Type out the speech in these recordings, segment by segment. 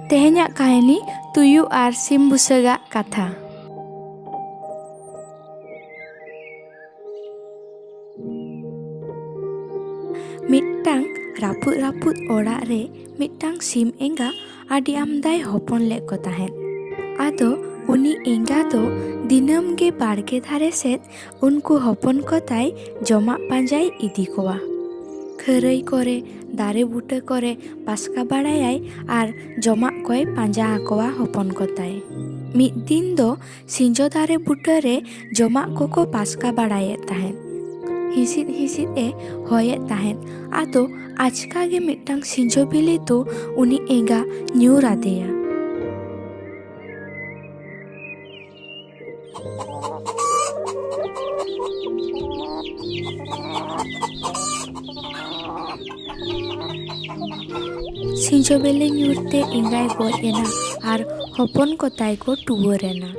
ᱛᱮᱦᱮᱧᱟᱜ ᱠᱟᱹᱦᱱᱤ ᱛᱩᱭᱩ ᱟᱨ ᱥᱤᱢ ᱵᱩᱥᱟᱹᱜᱟᱜ ᱠᱟᱛᱷᱟ᱾ ᱢᱤᱫᱴᱟᱝ ᱨᱟᱹᱯᱩᱫ ᱚᱲᱟᱜ ᱨᱮ ᱢᱤᱫᱴᱟᱝ ᱥᱤᱢ ᱮᱸᱜᱟ ᱟᱹᱰᱤ ᱟᱢᱫᱟᱭ ᱦᱚᱯᱚᱱ ᱞᱮᱫ ᱠᱚ ᱛᱟᱦᱮᱸᱫ᱾ ᱟᱫᱚ ᱩᱱᱤ ᱮᱸᱜᱟ ᱫᱚ ᱫᱤᱱᱟᱹᱢ ᱜᱮ ᱵᱟᱲᱜᱮ ᱫᱷᱟᱨᱮ ᱥᱮᱫ ᱩᱱᱠᱩ ᱦᱚᱯᱚᱱ ᱠᱚ ᱛᱟᱭ ᱡᱚᱢᱟᱜ ᱯᱟᱸᱡᱟᱭ ᱤᱫᱤ ᱠᱚᱣᱟ᱾ ᱠᱷᱟᱹᱨᱟᱹᱭ ᱠᱚᱨᱮ, ᱫᱟᱨᱮ ᱵᱩᱴᱟᱹ ᱠᱚᱨᱮ ᱯᱟᱥᱠᱟ ᱵᱟᱲᱟᱭᱟᱭ ᱟᱨ ᱡᱚᱢᱟᱜ koy ᱯᱟᱸᱡᱟ ᱟᱠᱚᱣᱟ ᱦᱚᱯᱚᱱ ko ᱛᱟᱭ᱾ ᱢᱤᱫ ᱫᱤᱱ ᱫᱚ ᱥᱤᱸᱡᱚ ᱫᱟᱨᱮ ᱵᱩᱴᱟᱹᱨᱮ ᱡᱚᱢᱟᱜ ᱠᱚᱠᱚ ᱯᱟᱥᱠᱟ ᱵᱟᱲᱟᱭᱮᱫ ᱛᱟᱦᱮᱸᱫ᱾ ᱦᱤᱸᱥᱤᱫ ᱮ ᱦᱚᱭᱮᱫ ᱛᱟᱦᱮᱸᱫ᱾ ᱟᱫᱚ ᱟᱪᱠᱟ ᱜᱮ ᱢᱤᱫᱴᱟᱝ ᱥᱤᱸᱡᱚ ᱵᱤᱞᱤ ᱫᱚ ᱩᱱᱤ ᱮᱸᱜᱟ ᱧᱩᱨ ᱟᱫᱮᱭᱟ᱾ ᱥᱤᱸᱡᱚ ᱵᱤᱞᱤ ᱧᱩᱨᱛᱮ ᱮᱸᱜᱟᱭ ᱜᱚᱡ ᱮᱱᱟ ᱟᱨ ᱦᱚᱯᱚᱱ ko ᱛᱟᱭ ᱠᱚ ᱴᱩᱣᱟᱹᱨ ᱮᱱᱟ᱾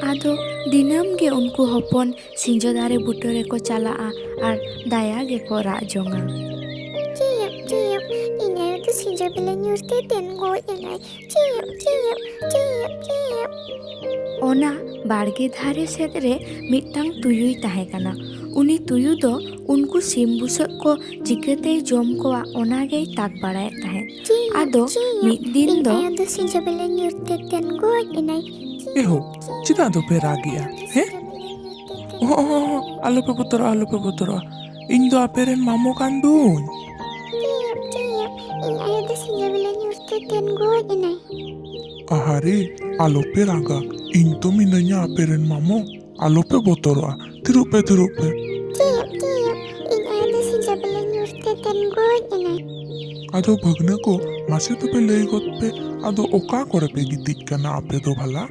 ᱟᱫᱚ ᱫᱤᱱᱟᱹᱢ ᱜᱮ ᱩᱱᱠᱩ ᱦᱚᱯᱚᱱ ᱥᱤᱸᱡᱚ ᱫᱟᱨᱮ ᱵᱩᱴᱟᱹ ᱨᱮᱠᱚ ᱪᱟᱞᱟᱜᱼᱟ ᱟᱨ ᱫᱟᱭᱟ ᱜᱮᱠᱚ ᱨᱟᱜ ᱡᱚᱝᱟ᱾ ᱪᱤᱭᱩᱵ ᱪᱤᱭᱩᱵ, ᱤᱧ ᱟᱭᱳ ᱫᱚ ᱥᱤᱸᱡᱚ ᱵᱤᱞᱤ ᱧᱩᱨᱛᱮ ᱫᱮᱱ ᱜᱚᱡ ᱮᱱᱟᱭ᱾ ᱪᱤᱭᱩᱵ ᱪᱤᱭᱩᱵ ᱪᱤᱭᱩᱵ ᱪᱤᱭᱩᱵ᱾ ᱚᱱᱟ ᱵᱟᱲᱜᱮ ᱫᱷᱟᱨᱮ ᱥᱮᱫ ᱨᱮ ᱢᱤᱫᱴᱟᱝ ᱛᱩᱭᱩᱭ ᱛᱟᱦᱮᱸ ᱠᱟᱱᱟ᱾ ᱩᱱᱤ ᱛᱩᱭᱩ ᱫᱚ ᱩᱱᱠᱩ ᱥᱤᱢ ᱵᱩᱥᱟᱹᱜ ko ᱪᱤᱠᱟᱹᱛᱮᱭ ᱡᱚᱢ ᱠᱚᱣᱟ ᱚᱱᱟᱜᱮᱭ ᱛᱟᱠ ᱵᱟᱲᱟᱭᱮᱫ ᱛᱟᱦᱮᱸᱫ᱾ ᱟᱫᱚ ᱢᱤᱫ ᱫᱤᱱ ᱤᱧ ᱫᱚ ᱟᱭᱳ ᱫᱚ ᱥᱤᱸᱡᱚ ᱵᱤᱞᱤ ᱧᱩᱨᱛᱮ ᱫᱮᱱ ᱜᱚᱡ ᱮᱱᱟᱭ᱾ ᱮᱦᱳ, ᱪᱮᱫᱟᱜ ᱫᱚᱯᱮ ᱨᱟᱜᱮᱜᱼᱟ? ᱦᱮᱸ? ᱟᱞᱚᱯᱮ ᱵᱚᱛᱚᱨᱚᱜᱼᱟ, ᱤᱧ ᱫᱚ ᱟᱯᱮᱨᱮᱱ ᱢᱟᱢᱳ ᱠᱟᱱ ᱫᱩᱧ᱾ ᱪᱤᱭᱩᱵ ᱪᱤᱭᱩᱵ, ᱤᱧ ᱟᱭᱳ ᱫᱚ ᱥᱤᱸᱡᱚ ᱵᱤᱞᱤ ᱧᱩᱨᱛᱮ ᱫᱮᱱ ᱜᱚᱡ ᱮᱱᱟᱭ᱾ আহারে, আলোপে রাগা, ᱤᱧ ᱛᱚ ᱢᱤᱱᱟᱹᱧᱟ ᱟᱯᱮᱨᱮᱱ ᱢᱟᱢᱳ, ᱟᱞᱚᱯᱮ ᱵᱚᱛᱚᱨᱚᱜᱼᱟ, ᱛᱷᱤᱨᱚᱜ ᱯᱮ᱾ ᱪᱤᱭᱩᱵ ᱪᱤᱭᱩᱵ, ᱤᱧ ᱟᱭᱳ ᱫᱚ ᱥᱤᱸᱡᱚ ᱵᱤᱞᱤ ᱧᱩᱨᱛᱮ ᱫᱮᱱ ᱜᱚᱡ ᱮᱱᱟᱭ᱾ ᱟᱫᱚ ᱵᱷᱟᱹᱜᱱᱟᱹ ᱠᱚ, ᱢᱟᱥᱮ ᱛᱚᱯᱮ ᱞᱟᱹᱭ ᱜᱚᱫ ᱯᱮ, ᱟᱫᱚ ᱚᱠᱟ ᱠᱚᱨᱮ ᱯᱮ ᱜᱤᱛᱤᱡ ᱠᱟᱱᱟ ᱟᱯᱮ ᱫᱚ ᱵᱷᱟᱞᱟ?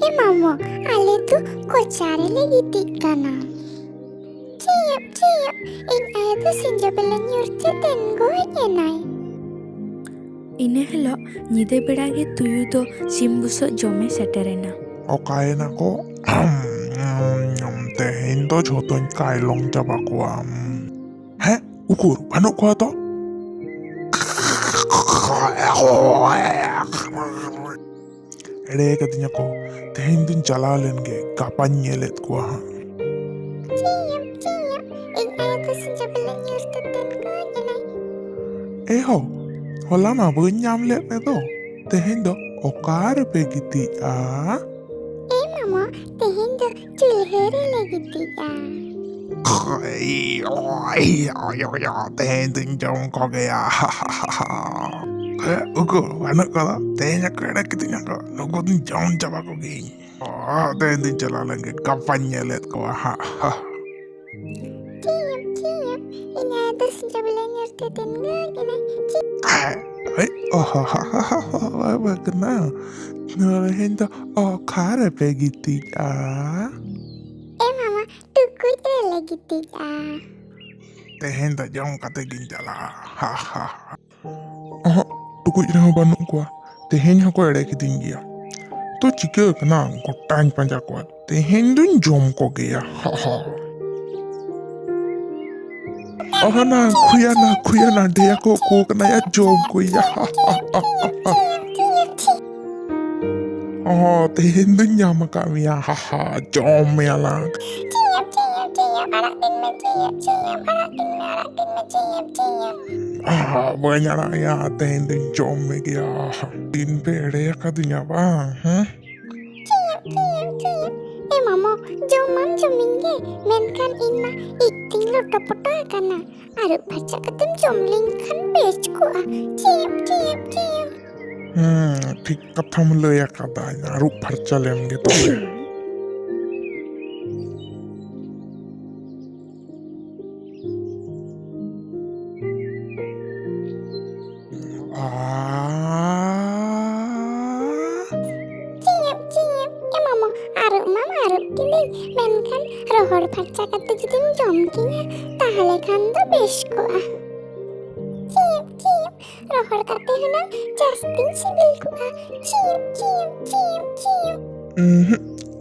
ᱮ ᱢᱟᱢᱳ, ᱟᱞᱮ ᱫᱚ ᱠᱚᱪᱟ ᱨᱮᱞᱮ ᱜᱤᱛᱤᱡ ᱠᱟᱱᱟ᱾ ᱪᱤᱭᱩᱵ ᱪᱤᱭᱩᱵ, ᱤᱧ ᱟᱭᱳ ᱫᱚ ᱥᱤᱸᱡᱚ ᱵᱤᱞᱤᱧᱩᱨᱛᱮ ᱫᱮᱱ ᱜᱚᱡ ᱮᱱᱟᱭ᱾ ᱤᱱᱟᱹ ᱦᱤᱞᱳᱜ ᱧᱤᱫᱟᱹ ᱵᱮᱲᱟ ᱜᱮ ᱛᱩᱭᱩ ᱫᱚ ᱥᱤᱢ ᱵᱩᱥᱟᱹᱜ ᱡᱚᱢᱮ ᱥᱮᱴᱮᱨᱮᱱᱟ᱾ ᱚᱠᱟᱭᱮᱱᱟ ᱠᱚ? ᱛᱮᱦᱮᱧ ᱫᱚ ᱡᱷᱚᱛᱚᱧ ᱠᱟᱭᱞᱚᱝ ᱪᱟᱵᱟ ᱠᱚᱣᱟ᱾ ᱦᱮᱸ, ᱩᱠᱩᱨ ᱵᱟᱹᱱᱩᱜ ᱠᱚᱣᱟ ᱛᱚ? ᱮᱲᱮ ᱠᱟᱹᱫᱤᱧᱟ ᱠᱚ, ᱛᱮᱦᱮᱧ ᱫᱩᱧ ᱪᱟᱞᱟᱣ ᱞᱮᱱ ᱜᱮ, ᱜᱟᱯᱟᱧ ᱧᱮᱞᱮᱫ ᱠᱚᱣᱟ ᱦᱟᱸᱜ᱾ ᱪᱤᱭᱩᱵ ᱪᱤᱭᱩᱵ, ᱤᱧ ᱟᱭᱳ ᱫᱚ ᱥᱤᱸᱡᱚ ᱵᱤᱞᱤ ᱧᱩᱨᱛᱮ ᱫᱮᱱ ᱜᱚᱡ ᱮᱱᱟᱭ᱾ ᱮᱦᱳ, ᱦᱚᱞᱟ ᱢᱟ ᱵᱟᱹᱧ ᱧᱟᱢ ᱞᱮᱫ ᱢᱮᱫᱚ, ᱛᱮᱦᱮᱧ ᱫᱚ ᱚᱠᱟ ᱨᱮᱯᱮ ᱜᱤᱛᱤᱡᱼᱟ? ᱮ ᱢᱟᱢᱟ, ᱛᱮᱦᱮᱧ ᱫᱚ ᱪᱩᱞᱦᱟᱹ ᱨᱮᱞᱮ ᱜᱤᱛᱤᱡᱼᱟ᱾ ᱛᱮᱦᱮᱧ ᱫᱩᱧ ᱡᱚᱢ ᱠᱚᱜᱮᱭᱟ᱾ ᱩᱠᱩᱨ ᱵᱟᱹᱱᱩᱜ ᱠᱚᱫᱚ? ᱛᱮᱦᱮᱧ ᱦᱚᱸᱠᱚ ᱮᱲᱮ ᱠᱤᱫᱤᱧᱟ ᱠᱚ, ᱱᱩᱠᱩ ᱫᱩᱧ ᱡᱚᱢ ᱪᱟᱵᱟ ᱠᱚᱜᱮᱭᱟᱹᱧ᱾ ᱛᱮᱦᱮᱧ ᱫᱩᱧ ᱪᱟᱞᱟᱣ ᱞᱮᱱ ᱜᱮ, ᱜᱟᱯᱟᱧ ᱧᱮᱞᱮᱫ ᱠᱚᱣᱟ ᱦᱟᱸᱜ᱾ ᱪᱤᱭᱩᱵ ᱪᱤᱭᱩᱵ, ᱤᱧ ᱟᱭᱳ ᱫᱚ ᱥᱤᱸᱡᱚ ᱵᱤᱞᱤ ᱧᱩᱨᱛᱮ ᱫᱮᱱ ᱜᱚᱡ ᱮᱱᱟᱭ᱾ ᱵᱷᱟᱹᱜᱱᱟᱹ, ᱛᱮᱦᱮᱧ ᱫᱚ ọᱠᱟ ᱨᱮᱯᱮ ᱜᱤᱛᱤᱡᱼᱟ? ᱮ ᱢᱟᱢᱟ, ᱴᱩᱠᱩᱡ ᱨᱮᱞᱮ ᱜᱤᱛᱤᱡᱼᱟ᱾ ᱛᱮᱦᱮᱧ ᱫᱚ ᱡᱚᱢ ᱠᱟᱛᱮ ᱜᱤᱧ ᱪᱟᱞᱟᱜᱼᱟ᱾ ᱚᱦᱚᱸ, ᱴᱩᱠᱩᱡ ᱨᱮᱦᱚᱸ ᱵᱟᱹᱱᱩᱜ ᱠᱚᱣᱟ, ᱛᱮᱦᱮᱧ ᱦᱚᱸᱠᱚ ᱮᱲᱮ ᱠᱤᱫᱤᱧ ᱜᱮᱭᱟ᱾ ᱛᱚ ᱪᱤᱠᱟᱹ ᱠᱟᱱᱟ, ᱜᱚᱴᱟᱧ ᱯᱟᱸᱡᱟ ᱠᱚᱣᱟ, ᱛᱮᱦᱮᱧ ᱫᱩᱧ ᱡᱚᱢ ᱠᱚᱜᱮᱭᱟ᱾ ᱠᱷᱩᱭᱟᱱᱟ, ᱰᱮᱭᱟ ᱠᱚ ᱠᱚ ᱠᱟᱱᱟᱭᱟ, ᱡᱚᱢ ᱠᱚᱭᱟ᱾ ᱛᱮᱦᱮᱧ ᱫᱩᱧ ᱧᱟᱢ ᱟᱠᱟᱫ ᱢᱮᱭᱟ, ᱡᱚᱢ ᱢᱮᱭᱟᱞᱟᱝ᱾ ᱪᱤᱭᱩᱵ ᱪᱤᱭᱩᱵ ᱪᱤᱭᱩᱵ, ᱟᱲᱟᱜ ᱫᱤᱧ ᱢᱮ ᱪᱤᱭᱩᱵ ᱪᱤᱭᱩᱵ, ᱟᱲᱟᱜ ᱫᱤᱧ ᱢᱮ ᱪᱤᱭᱩᱵ ᱪᱤᱭᱩᱵ᱾ ᱵᱟᱹᱧ ᱟᱲᱟᱜ ᱮᱭᱟ, ᱛᱮᱦᱮᱧ ᱫᱩᱧ ᱡᱚᱢ ᱢᱮᱜᱮᱭᱟ᱾ ᱫᱤᱱ ᱯᱮ ᱮᱲᱮ ᱟᱠᱟᱫᱤᱧᱟ ᱵᱟᱝ? ᱪᱤᱭᱩᱵ ᱪᱤᱭᱩᱵ ᱪᱤᱭᱩᱵ, ᱮ ᱢᱟᱢᱟ, ᱡᱚᱢ ᱢᱟᱢ ᱡᱚᱢᱤᱧ ᱜᱮ, ᱢᱮᱱᱠᱷᱟᱱ ᱤᱧ ᱢᱟ ᱤᱡ ᱛᱤᱧ ᱞᱚᱴᱚ ᱯᱚᱴᱚ ᱟᱠᱟᱱᱟ᱾ ᱟᱹᱨᱩᱵ ᱯᱷᱟᱨᱪᱟ ᱠᱟᱛᱮᱢ ᱡᱚᱢ ᱞᱤᱧ ᱠᱷᱟᱱ ᱵᱮᱥ ᱠᱚᱜᱼᱟ᱾ ᱪᱤᱭᱩᱵ ᱪᱤᱭᱩᱵ ᱪᱤᱭᱩᱵ᱾ ᱴᱷᱤᱠ ᱠᱟᱛᱷᱟᱢ ᱞᱟᱹᱭ ᱟᱠᱟᱫᱟ, ᱟᱹᱨᱩᱵ ᱯᱷᱟᱨᱪᱟ ᱞᱮᱢ ᱜᱮ ᱛᱚᱵᱮ᱾ ᱪᱤᱭᱩᱵ ᱪᱤᱭᱩᱵ, ᱮ ᱢᱟᱢᱟ, ᱟᱹᱨᱩᱵ ᱢᱟᱢ ᱟᱹᱨᱩᱵ ᱠᱤᱫᱤᱧ, ᱢᱮᱱᱠᱷᱟᱱ ᱨᱚᱦᱚᱲ ᱯᱷᱟᱨᱪᱟ ᱠᱟᱛᱮ ᱡᱩᱫᱤᱢ ᱡᱚᱢ ᱠᱤᱧᱟ, ᱛᱟᱦᱞᱮ ᱠᱷᱟᱱ ᱫᱚ ᱵᱮᱥ ᱠᱚᱜᱼᱟ᱾ ᱪᱤᱭᱩᱵ ᱪᱤᱭᱩᱵ, ᱨᱚᱦᱚᱲ ᱠᱟᱛᱮ ᱦᱩᱱᱟᱹᱝ ᱡᱟᱹᱥᱛᱤᱧ ᱥᱤᱵᱤᱞ ᱠᱚᱜᱼᱟ᱾ ᱪᱤᱭᱩᱵ ᱪᱤᱭᱩᱵ ᱪᱤᱭᱩᱵ ᱪᱤᱭᱩᱵ᱾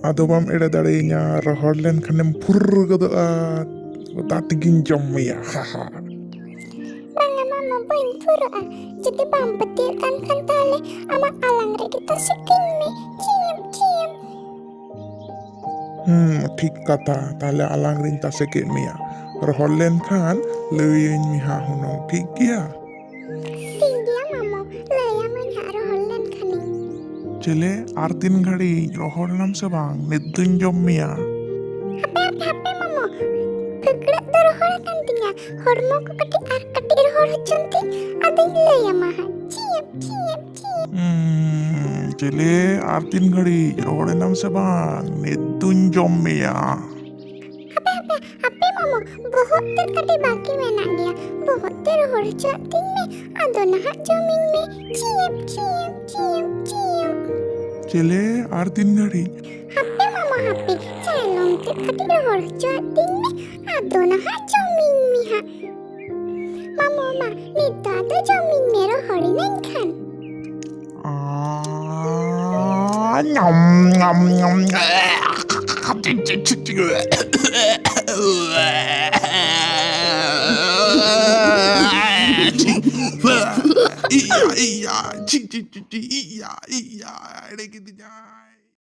ᱟᱫᱚ ᱵᱟᱢ ᱮᱲᱮ ᱫᱟᱲᱮᱭᱟᱹᱧᱟ, ᱨᱚᱦᱚᱲ ᱞᱮᱱᱠᱷᱟᱱᱮᱢ ᱯᱷᱩᱨ ᱜᱚᱫᱚᱜᱼᱟ, ᱜᱚᱴᱟ ᱛᱮᱜᱤᱧ ᱡᱚᱢ ᱢᱮᱭᱟ᱾ ᱵᱟᱝᱟ ᱢᱟᱢᱟ, ᱵᱟᱹᱧ ᱯᱷᱩᱨ ᱯᱩᱨᱟᱹᱜᱼᱟ ᱡᱩᱫᱤ ᱵᱟᱢ ᱯᱟᱹᱛᱭᱟᱹᱜ ᱠᱟᱱ ᱠᱷᱟᱱ ᱛᱟᱦᱞᱮ ᱟᱢᱟᱜ ᱟᱞᱟᱝ ᱨᱮᱜᱮ ᱛᱟᱥᱮ ᱠᱟᱹᱧ ᱢᱮ ᱪᱤᱭᱮᱢ ᱪᱤᱭᱮᱢ ᱴᱷᱤᱠ ᱠᱟᱛᱷᱟ ᱛᱟᱦᱞᱮ ᱟᱞᱟᱝ ᱨᱤᱧ ᱛᱟᱥᱮ ᱠᱮᱫ ᱢᱮᱭᱟ ᱨᱚᱦᱚᱲ ᱞᱮᱱᱠᱷᱟᱱ ᱞᱟᱹᱭᱟᱹᱧ ᱢᱮ ᱦᱟᱸᱜ ᱦᱩᱱᱟᱹᱝ ᱴᱷᱤᱠ ᱜᱮᱭᱟ ᱴᱷᱤক ᱜᱮᱭᱟ ᱢᱟᱢᱚ ᱞᱟᱹᱭᱟᱢᱟᱹᱧ ᱦᱟᱸᱜ ᱨᱚᱦᱚᱲ ᱞᱮᱱᱠᱷᱟᱱᱤᱧ ᱪᱮᱞᱮ ᱟᱨ 3 ᱜᱷᱟᱹᱲᱤᱡ ᱨᱚᱦᱚᱲ ᱮᱱᱟᱢ ᱥᱮ ᱵᱟᱝ ᱱᱤᱛ ᱫᱩᱧ ᱡᱚᱢ ᱢᱮᱭᱟ ᱦᱟᱯᱮ ᱢᱟᱢᱚ ᱯᱷᱟᱹᱠᱲᱟᱹᱜ ᱫᱚ ᱨᱚᱦᱚᱲ ᱟᱠᱟᱱ ᱛᱤᱧᱟ ᱦᱚᱲᱢᱚ ko ᱠᱟᱹᱴᱤᱡ ᱟᱨ ᱠᱟᱹᱴᱤᱡ ᱨᱚᱦᱚᱲ ᱦᱚᱪᱚᱱ ᱛᱤᱧ ᱟᱫᱚᱧ ᱞᱟᱹᱭᱟᱢᱟ ᱦᱟᱸᱜ ᱪᱤᱭᱮᱢ ᱪᱤᱭᱮᱢ ᱪᱤᱭᱮᱢ ᱪᱮᱞᱮ ᱟᱨ 3 ᱜᱷᱟᱹᱲᱤᱡ ᱨᱚᱦᱚᱲ ᱮᱱᱟᱢ ᱥᱮ ᱵᱟᱝ ᱱᱤᱛ ᱫᱩᱧ ᱡᱚᱢ meya Hape mamo bohot ter kati baki menak dia bohot ter rohor hocok me ado nahak jomin me cium cium cium cium चले आर 3 घड़ी hape mamo hape celong ter kati rohor hocok me ado nahak jomin me ha mamo ma nito ado jomin me rohori nengkan nyom nyom nyom iya iya iya iya iya